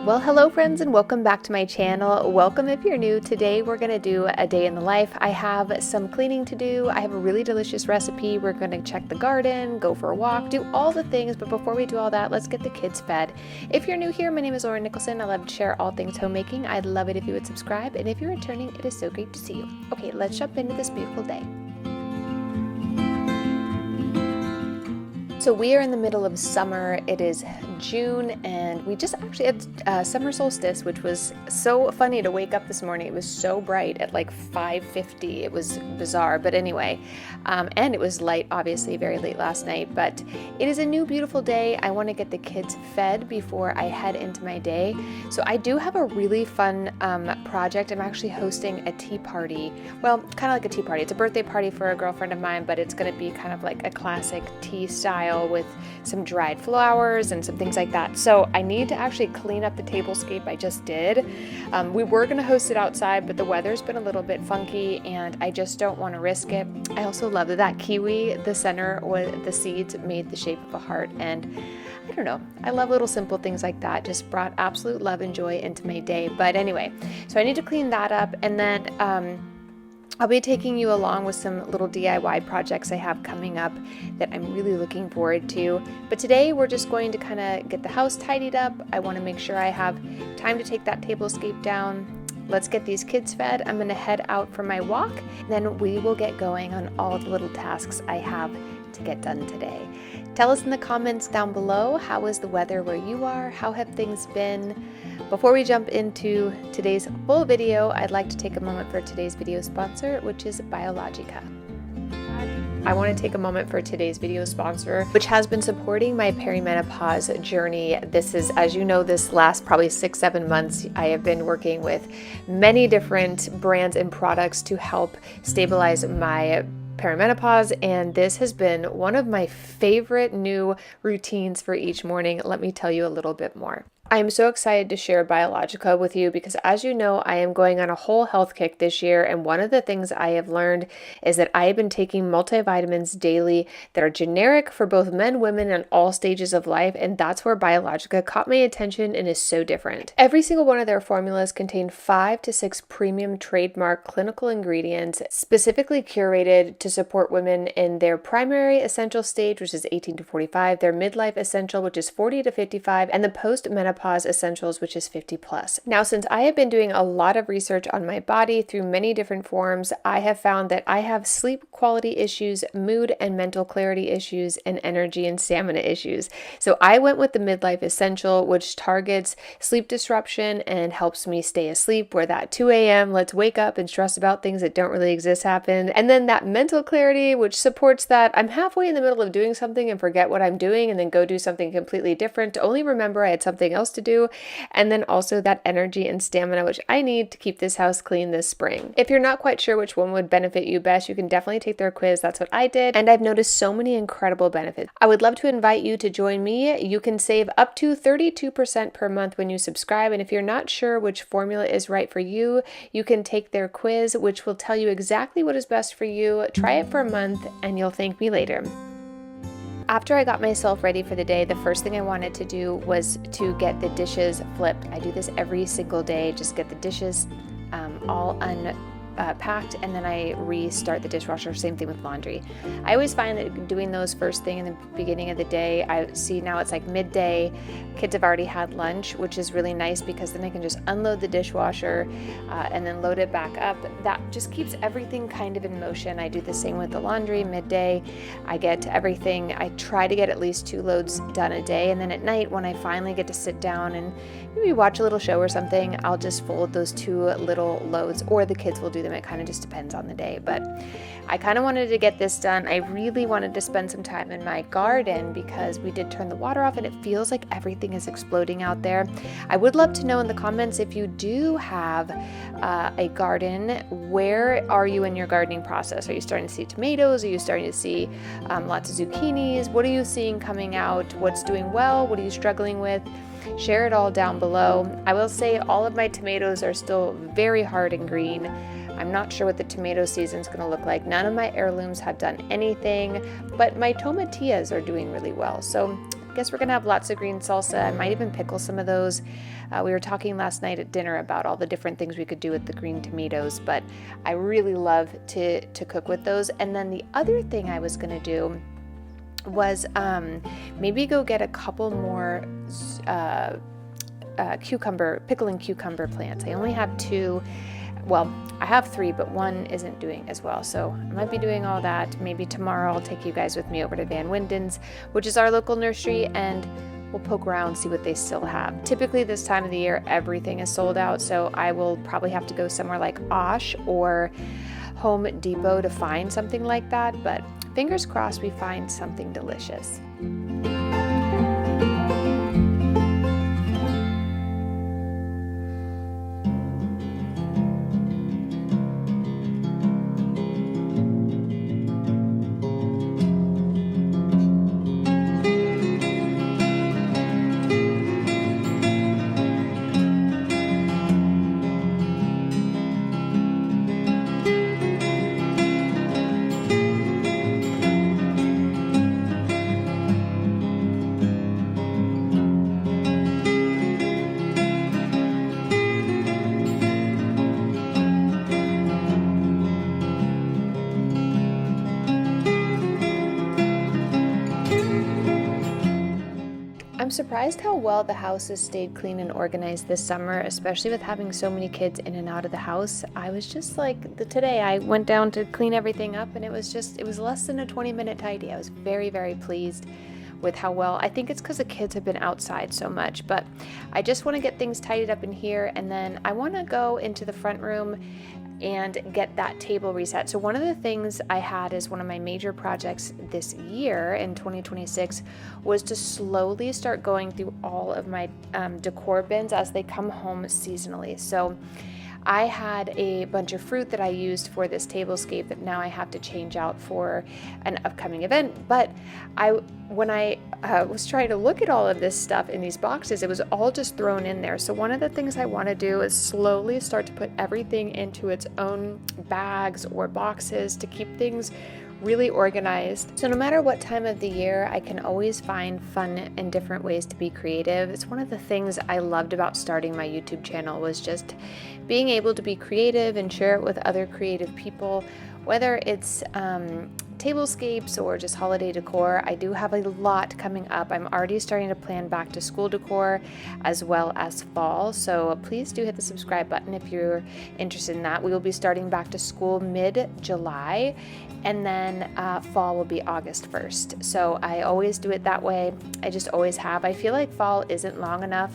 Well, hello friends and welcome back to my channel. Welcome if you're new. Today we're going to do a day in the life. I have some cleaning to do. I have a really delicious recipe. We're going to check the garden, go for a walk, do all the things. But before we do all that, let's get the kids fed. If you're new here, my name is Nicholsen. I love to share all things homemaking. I'd love it if you would subscribe. And if you're returning, it is so great to see you. Okay, let's jump into this beautiful day. So we are in the middle of summer. It is June and we just actually had summer solstice, which was so funny to wake up this morning. It was so bright at like 5:50. It was bizarre, but anyway, and it was light, obviously very late last night, but it is a new beautiful day. I want to get the kids fed before I head into my day. So I do have a really fun project. I'm actually hosting a tea party. Well, kind of like a tea party. It's a birthday party for a girlfriend of mine, but it's going to be kind of like a classic tea style with some dried flowers and some things like that. So I need to actually clean up the tablescape. I just did. We were going to host it outside, but the weather's been a little bit funky and I just don't want to risk it. I also love that kiwi, the center or the seeds made the shape of a heart, and I don't know, I love little simple things like that. Just brought absolute love and joy into my day. But anyway, so I need to clean that up, and then I'll be taking you along with some little DIY projects I have coming up that I'm really looking forward to. But today we're just going to kind of get the house tidied up. I want to make sure I have time to take that tablescape down. Let's get these kids fed. I'm going to head out for my walk. Then we will get going on all the little tasks I have to get done today. Tell us in the comments down below, how is the weather where you are? How have things been? Before we jump into today's full video, I'd like to take a moment for today's video sponsor, which is Biologica. I want to take a moment for today's video sponsor, which has been supporting my perimenopause journey. This is, as you know, this last probably 6-7 months, I have been working with many different brands and products to help stabilize my perimenopause, and this has been one of my favorite new routines for each morning. Let me tell you a little bit more. I am so excited to share Biologica with you because, as you know, I am going on a whole health kick this year, and one of the things I have learned is that I have been taking multivitamins daily that are generic for both men, women, and all stages of life, and that's where Biologica caught my attention and is so different. Every single one of their formulas contain 5 to 6 premium trademark clinical ingredients specifically curated to support women in their primary essential stage, which is 18 to 45, their midlife essential, which is 40 to 55, and the post-menopause essentials, which is 50 plus. Now, since I have been doing a lot of research on my body through many different forms, I have found that I have sleep quality issues, mood and mental clarity issues, and energy and stamina issues. So I went with the midlife essential, which targets sleep disruption and helps me stay asleep, where that 2 a.m. let's wake up and stress about things that don't really exist happen. And then that mental clarity, which supports that I'm halfway in the middle of doing something and forget what I'm doing and then go do something completely different to only remember I had something else to do. And then also that energy and stamina, which I need to keep this house clean this spring. If you're not quite sure which one would benefit you best, you can definitely take their quiz. That's what I did, and I've noticed so many incredible benefits. I would love to invite you to join me. You can save up to 32% per month when you subscribe, and if you're not sure which formula is right for you, you can take their quiz, which will tell you exactly what is best for you. Try it for a month and you'll thank me later. After I got myself ready for the day, the first thing I wanted to do was to get the dishes flipped. I do this every single day, just get the dishes all unpacked, and then I restart the dishwasher. Same thing with laundry. I always find that doing those first thing in the beginning of the day, I see now it's like midday, kids have already had lunch, which is really nice because then I can just unload the dishwasher and then load it back up. That just keeps everything kind of in motion. I do the same with the laundry. Midday, I get everything. I try to get at least 2 loads done a day, and then at night when I finally get to sit down and maybe watch a little show or something, I'll just fold those 2 little loads, or the kids will do them. It kind of just depends on the day, but I kind of wanted to get this done. I really wanted to spend some time in my garden because we did turn the water off and it feels like everything is exploding out there. I would love to know in the comments if you do have a garden. Where are you in your gardening process? Are you starting to see tomatoes? Are you starting to see lots of zucchinis? What are you seeing coming out? What's doing well? What are you struggling with? Share it all down below. I will say all of my tomatoes are still very hard and green. I'm not sure what the tomato season is going to look like. None of my heirlooms have done anything, but my tomatillas are doing really well. So guess we're gonna have lots of green salsa. I might even pickle some of those. We were talking last night at dinner about all the different things we could do with the green tomatoes, but I really love to cook with those. And then the other thing I was gonna do was maybe go get a couple more pickling cucumber plants. I only have 2. Well, I have 3, but one isn't doing as well. So I might be doing all that. Maybe tomorrow I'll take you guys with me over to Van Winden's, which is our local nursery, and we'll poke around, see what they still have. Typically this time of the year, everything is sold out. So I will probably have to go somewhere like Osh or Home Depot to find something like that. But fingers crossed we find something delicious. I'm surprised how well the house has stayed clean and organized this summer, especially with having so many kids in and out of the house. I was just like, today I went down to clean everything up and it was less than a 20-minute tidy. I was very, very pleased with how well. I think it's because the kids have been outside so much, but I just want to get things tidied up in here, and then I want to go into the front room and get that table reset. So one of the things I had as one of my major projects this year in 2026 was to slowly start going through all of my decor bins as they come home seasonally. So I had a bunch of fruit that I used for this tablescape that now I have to change out for an upcoming event. But when I was trying to look at all of this stuff in these boxes, it was all just thrown in there. So one of the things I want to do is slowly start to put everything into its own bags or boxes to keep things really organized. So no matter what time of the year, I can always find fun and different ways to be creative. It's one of the things I loved about starting my YouTube channel, was just being able to be creative and share it with other creative people, whether it's tablescapes or just holiday decor. I do have a lot coming up. I'm already starting to plan back to school decor as well as fall. So please do hit the subscribe button if you're interested in that. We will be starting back to school mid-July, and then fall will be August 1st. So I always do it that way. I just always have. I feel like fall isn't long enough,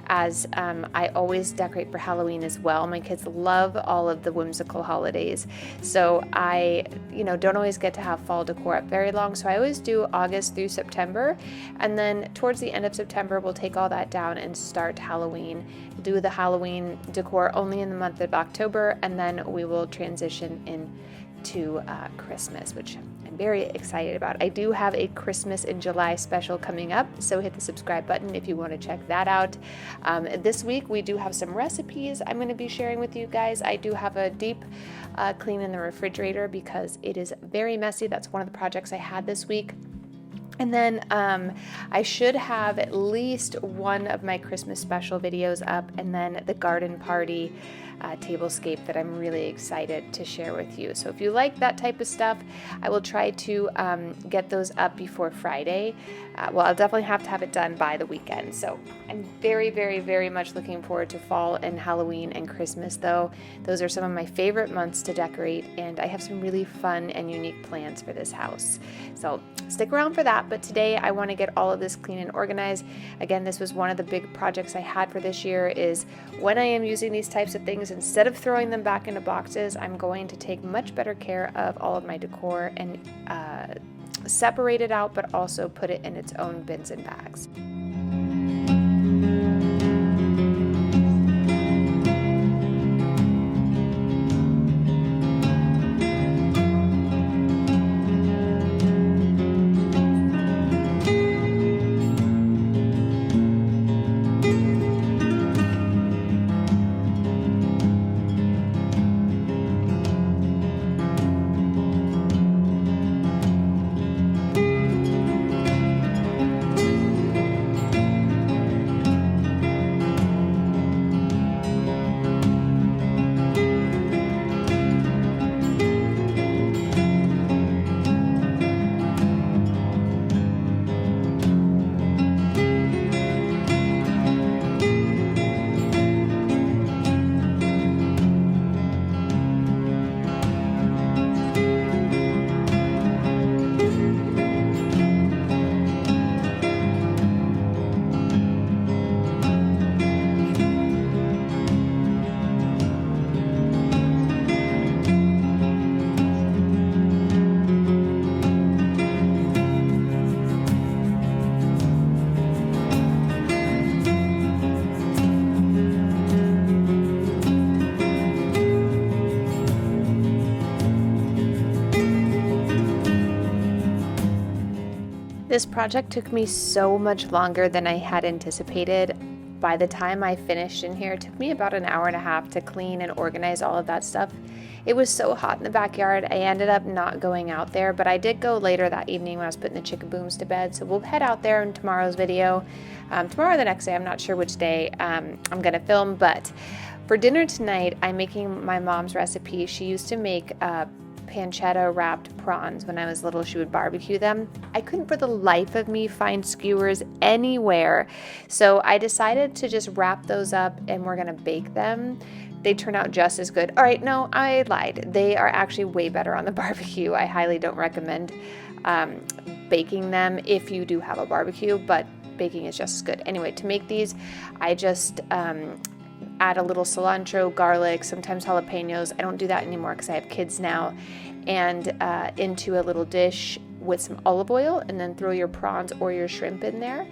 as I always decorate for Halloween as well. My kids love all of the whimsical holidays. So I, don't always get to have fall decor up very long. So I always do August through September. And then towards the end of September, we'll take all that down and start Halloween. Do the Halloween decor only in the month of October. And then we will transition into Christmas, which I'm very excited about. I do have a Christmas in July special coming up, so hit the subscribe button if you want to check that out. This week we do have some recipes I'm going to be sharing with you guys. I do have a deep clean in the refrigerator because it is very messy. That's one of the projects I had this week. And then I should have at least one of my Christmas special videos up, and then the garden party tablescape that I'm really excited to share with you. So if you like that type of stuff, I will try to get those up before Friday. Well, I'll definitely have to have it done by the weekend. So I'm very, very, very much looking forward to fall and Halloween and Christmas, though. Those are some of my favorite months to decorate, and I have some really fun and unique plans for this house. So stick around for that. But today I want to get all of this clean and organized. Again, this was one of the big projects I had for this year, is when I am using these types of things, instead of throwing them back into boxes, I'm going to take much better care of all of my decor and separate it out, but also put it in its own bins and bags. This project took me so much longer than I had anticipated. By the time I finished in here, it took me about an hour and a half to clean and organize all of that stuff. It was so hot in the backyard, I ended up not going out there, but I did go later that evening when I was putting the chickaboos to bed, so we'll head out there in tomorrow's video. Tomorrow or the next day, I'm not sure which day I'm gonna film, but for dinner tonight, I'm making my mom's recipe. She used to make pancetta wrapped prawns. When I was little, she would barbecue them. I couldn't for the life of me find skewers anywhere, so I decided to just wrap those up and we're gonna bake them. They turn out just as good. All right, no, I lied. They are actually way better on the barbecue. I highly don't recommend baking them if you do have a barbecue, but baking is just as good. Anyway, to make these, I just add a little cilantro, garlic, sometimes jalapenos. I don't do that anymore because I have kids now. And into a little dish with some olive oil, and then throw your prawns or your shrimp in there.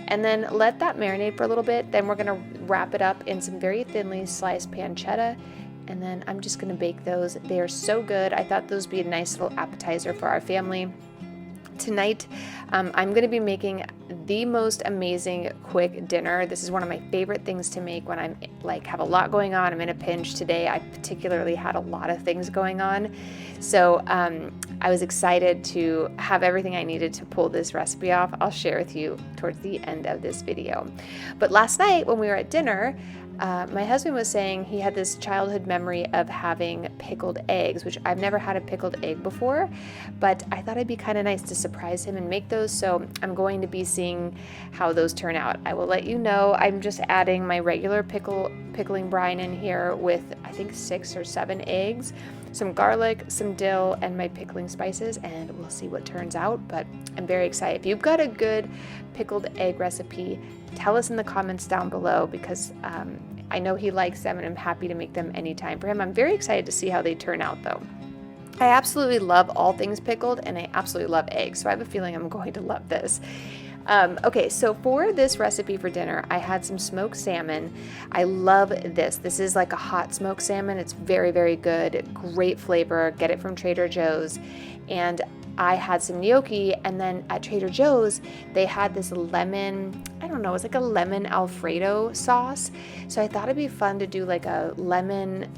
And then let that marinate for a little bit. Then we're gonna wrap it up in some very thinly sliced pancetta. And then I'm just gonna bake those. They are so good. I thought those would be a nice little appetizer for our family. Tonight, I'm going to be making the most amazing quick dinner. This is one of my favorite things to make when I'm have a lot going on. I'm in a pinch today. I particularly had a lot of things going on. So I was excited to have everything I needed to pull this recipe off. I'll share with you towards the end of this video. But last night when we were at dinner, my husband was saying he had this childhood memory of having pickled eggs, which I've never had a pickled egg before, but I thought it'd be kind of nice to surprise him and make those, so I'm going to be seeing how those turn out. I will let you know. I'm just adding my regular pickling brine in here with, I think, 6 or 7 eggs, some garlic, some dill, and my pickling spices, and we'll see what turns out, but I'm very excited. If you've got a good pickled egg recipe, tell us in the comments down below, because I know he likes them and I'm happy to make them anytime for him. I'm very excited to see how they turn out though. I absolutely love all things pickled, and I absolutely love eggs, so I have a feeling I'm going to love this. Okay, so for this recipe for dinner, I had some smoked salmon. I love this. This is like a hot smoked salmon. It's very, very good. Great flavor. Get it from Trader Joe's. And I had some gnocchi, and then at Trader Joe's, they had this lemon, I don't know, it's like a lemon Alfredo sauce. So I thought it'd be fun to do like a lemon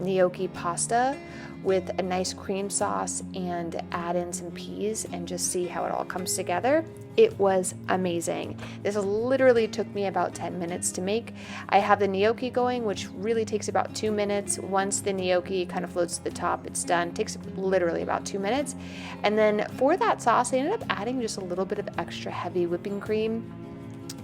gnocchi pasta with a nice cream sauce and add in some peas and just see how it all comes together. It was amazing. This literally took me about 10 minutes to make. I have the gnocchi going, which really takes about 2 minutes. Once the gnocchi kind of floats to the top, it's done. It takes literally about 2 minutes. And then for that sauce, I ended up adding just a little bit of extra heavy whipping cream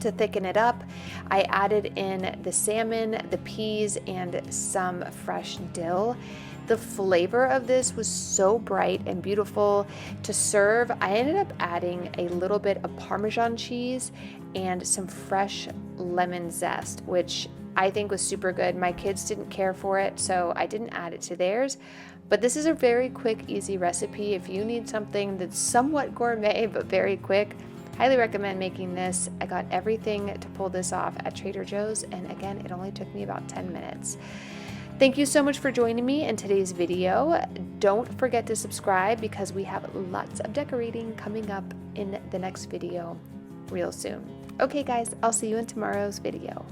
to thicken it up. I added in the salmon, the peas, and some fresh dill. The flavor of this was so bright and beautiful. To serve, I ended up adding a little bit of Parmesan cheese and some fresh lemon zest, which I think was super good. My kids didn't care for it, so I didn't add it to theirs. But this is a very quick, easy recipe. If you need something that's somewhat gourmet but very quick, highly recommend making this. I got everything to pull this off at Trader Joe's, and again, it only took me about 10 minutes. Thank you so much for joining me in today's video. Don't forget to subscribe because we have lots of decorating coming up in the next video real soon. Okay guys, I'll see you in tomorrow's video.